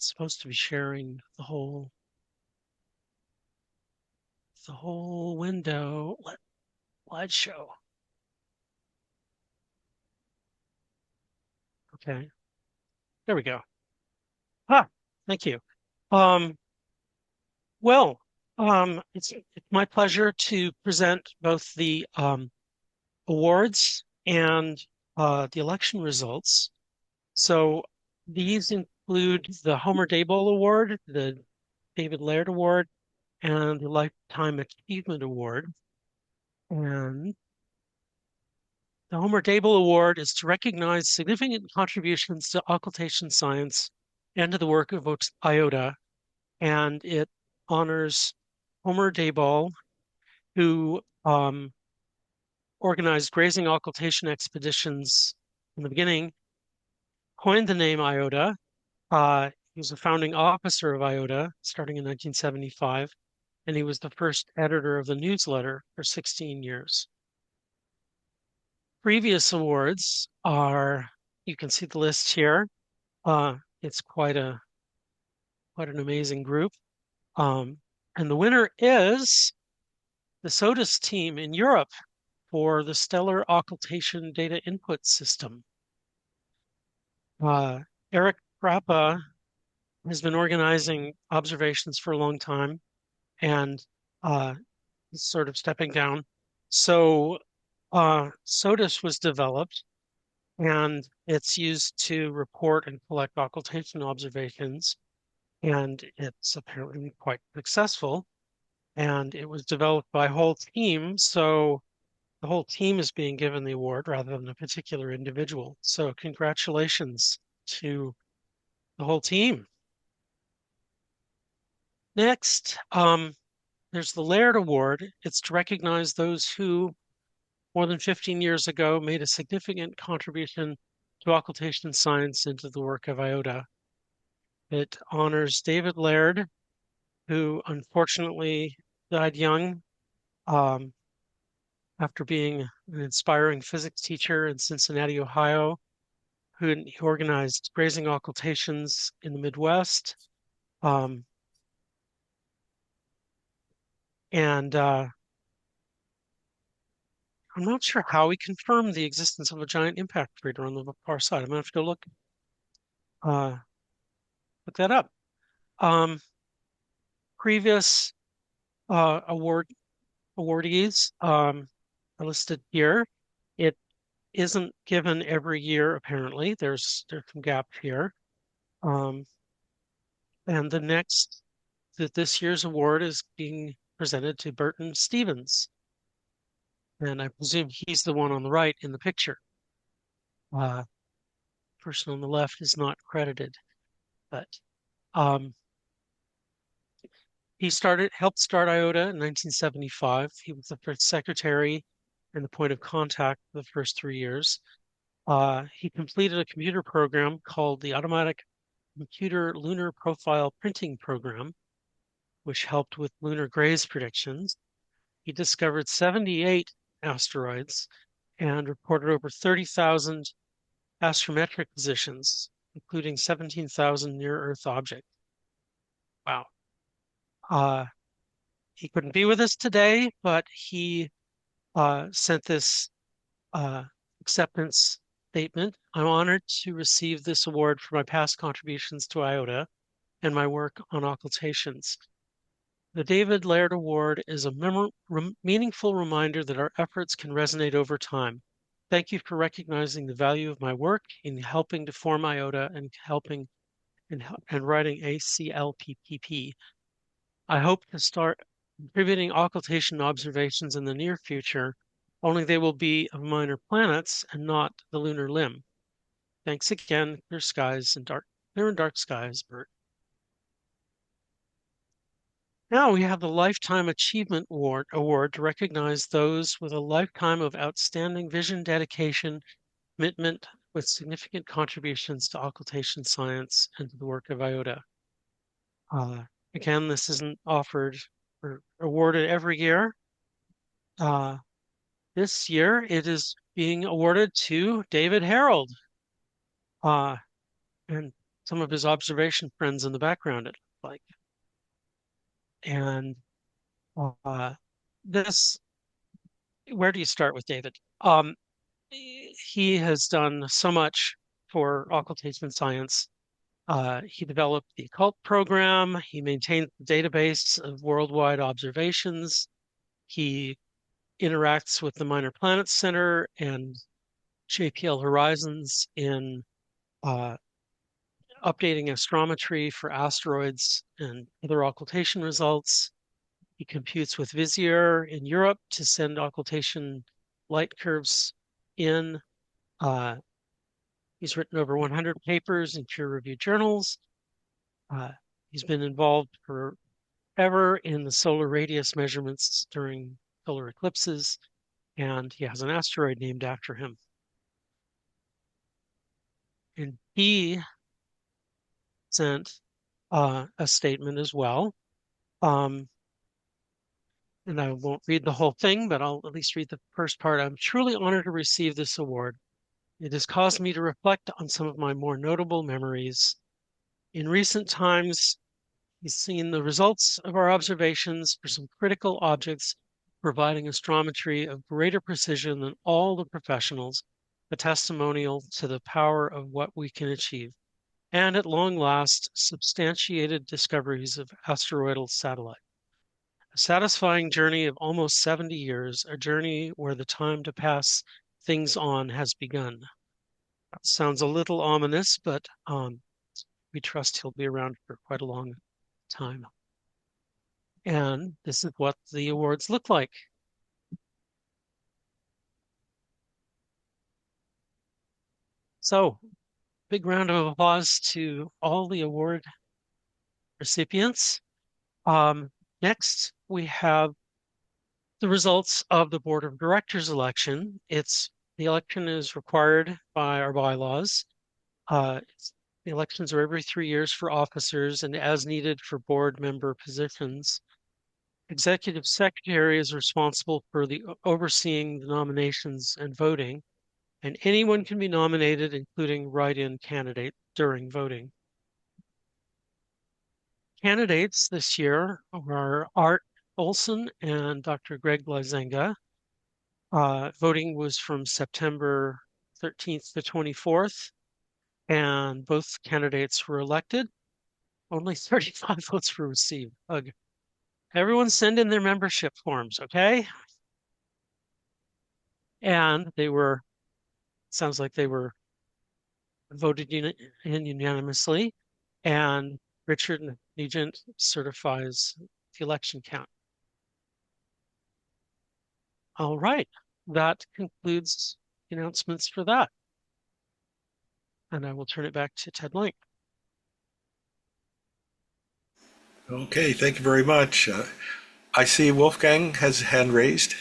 supposed to be sharing the whole window. Slideshow. Okay, there we go. Ah, thank you. Um, well, it's my pleasure to present both the awards and the election results. So these include the Homer Dayball Award, the David Laird Award, and the Lifetime Achievement Award. And the Homer Dable Award is to recognize significant contributions to occultation science and to the work of IOTA, and it honors Homer Dayball, who organized grazing occultation expeditions in the beginning, coined the name IOTA. He was a founding officer of IOTA starting in 1975, and he was the first editor of the newsletter for 16 years. Previous awards are, you can see the list here. It's quite an amazing group. And the winner is the SOTUS team in Europe for the Stellar Occultation Data Input System. Eric Rappa has been organizing observations for a long time and he's sort of stepping down. So SOTUS was developed and it's used to report and collect occultation observations, and it's apparently quite successful. And it was developed by a whole team, so the whole team is being given the award rather than a particular individual. So congratulations to the whole team. Next, there's the Laird Award. It's to recognize those who, more than 15 years ago, made a significant contribution to occultation science and to the work of IOTA. It honors David Laird, who unfortunately died young after being an inspiring physics teacher in Cincinnati, Ohio, who organized grazing occultations in the Midwest. And I'm not sure how we confirmed the existence of a giant impact crater on the far side. I'm gonna have to uh, look that up. Previous awardees are listed here. It isn't given every year, apparently. There's some gaps here. And this year's award is being presented to Burton Stevens. And I presume he's the one on the right in the picture. Person on the left is not credited, but he helped start IOTA in 1975. He was the first secretary and the point of contact for the first 3 years. He completed a computer program called the Automatic Computer Lunar Profile Printing Program, which helped with lunar graze predictions. He discovered 78 asteroids and reported over 30,000 astrometric positions, including 17,000 near-Earth objects. Wow. He couldn't be with us today, but he sent this acceptance statement. I'm honored to receive this award for my past contributions to IOTA and my work on occultations. The David Laird Award is a meaningful reminder that our efforts can resonate over time. Thank you for recognizing the value of my work in helping to form IOTA and helping and writing ACLPPP. I hope to start contributing occultation observations in the near future, only they will be of minor planets and not the lunar limb. Thanks again, clear and dark skies, Bert. Now we have the Lifetime Achievement Award to recognize those with a lifetime of outstanding vision, dedication, commitment with significant contributions to occultation science and to the work of IOTA. Again, this isn't offered or awarded every year. This year it is being awarded to David Harold. And some of his observation friends in the background, it looked like. And uh, this, where do you start with David? He has done so much for occultation science. He developed the occult program. He maintained the database of worldwide observations. He interacts with the Minor Planets Center and JPL Horizons in uh, updating astrometry for asteroids and other occultation results. He computes with Vizier in Europe to send occultation light curves in. Uh, he's written over 100 papers in peer-reviewed journals. Uh, he's been involved forever in the solar radius measurements during solar eclipses, and he has an asteroid named after him. And he sent a statement as well. Um, and I won't read the whole thing, but I'll at least read the first part. I'm truly honored to receive this award. It has caused me to reflect on some of my more notable memories. In recent times, he's seen the results of our observations for some critical objects, providing astrometry of greater precision than all the professionals, a testimonial to the power of what we can achieve, and at long last, substantiated discoveries of asteroidal satellite. A satisfying journey of almost 70 years, a journey where the time to pass things on has begun. That sounds a little ominous, but we trust he'll be around for quite a long time. And this is what the awards look like. So, big round of applause to all the award recipients. Next, we have the results of the Board of Directors election. The election is required by our bylaws. The elections are every 3 years for officers and as needed for board member positions. Executive Secretary is responsible for overseeing the nominations and voting, and anyone can be nominated, including write-in candidates during voting. Candidates this year are Art Olson and Dr. Greg Blazenga. Voting was from September 13th to 24th, and both candidates were elected. Only 35 votes were received. Ugh. Everyone send in their membership forms, okay? And sounds like they were voted in unanimously, and Richard Nugent certifies the election count. All right, that concludes announcements for that. And I will turn it back to Ted Link. Okay, thank you very much. I see Wolfgang has a hand raised.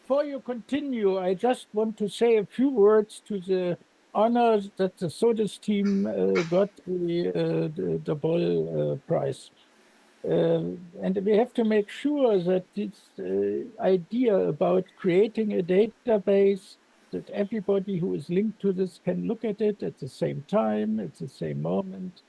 Before you continue, I just want to say a few words to the honors that the SODIS team got the Ball Prize. And we have to make sure that this idea about creating a database that everybody who is linked to this can look at it at the same time, at the same moment,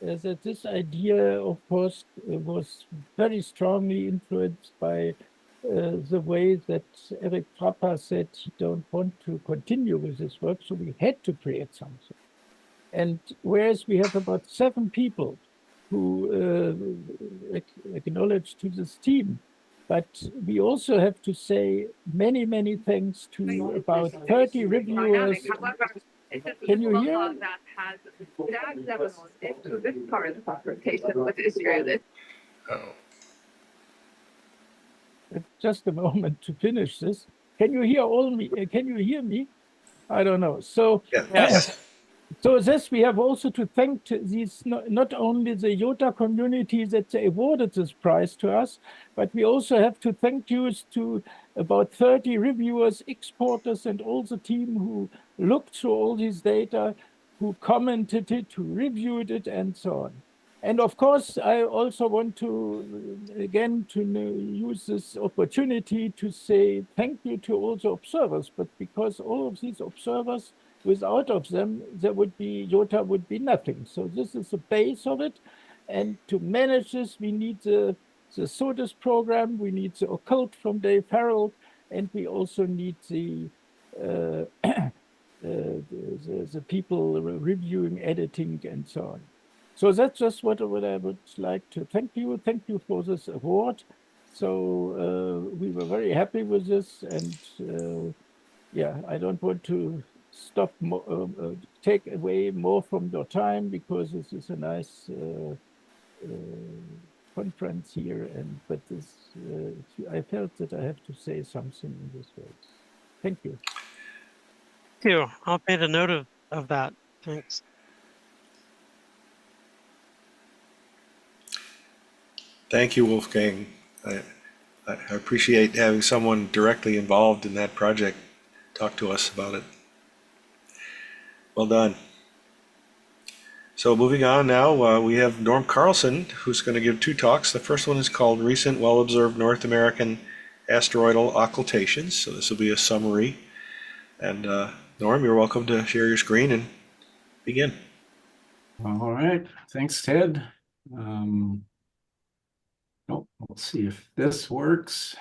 that this idea, of course, was very strongly influenced by the way that Eric Trapper said he don't want to continue with this work, so we had to create something. And whereas we have about 7 people who acknowledge to this team, but we also have to say many, many thanks to about 30 reviewers. Can you hear? That has into this current confrontation with Israel. Oh. Just a moment to finish this. Can you hear me? Can you hear me? I don't know. So Yes. So this we have also to thank to these not only the IOTA community that they awarded this prize to us, but we also have to thank you to about 30 reviewers, exporters, and all the team who looked through all these data, who commented it, who reviewed it, and so on. And of course, I also want to, again, to use this opportunity to say thank you to all the observers, but because all of these observers without of them, there would be IOTA would be nothing. So this is the base of it. And to manage this, we need the SOTUS program, we need the occult from Dave Farrell, and we also need the people reviewing, editing, and so on. So that's just what I would like to thank you. Thank you for this award. So we were very happy with this, and yeah, I don't want to stop take away more from your time because this is a nice conference here, and but this I felt that I have to say something in this way. Thank you. Thank you. I'll make a note of that. Thanks. Thank you, Wolfgang. I, I appreciate having someone directly involved in that project talk to us about it. Well done. So moving on now, we have Norm Carlson, who's going to give two talks. The first one is called Recent Well-Observed North American Asteroidal Occultations. So this will be a summary. And Norm, you're welcome to share your screen and begin. All right, thanks, Ted. Oh, let's see if this works.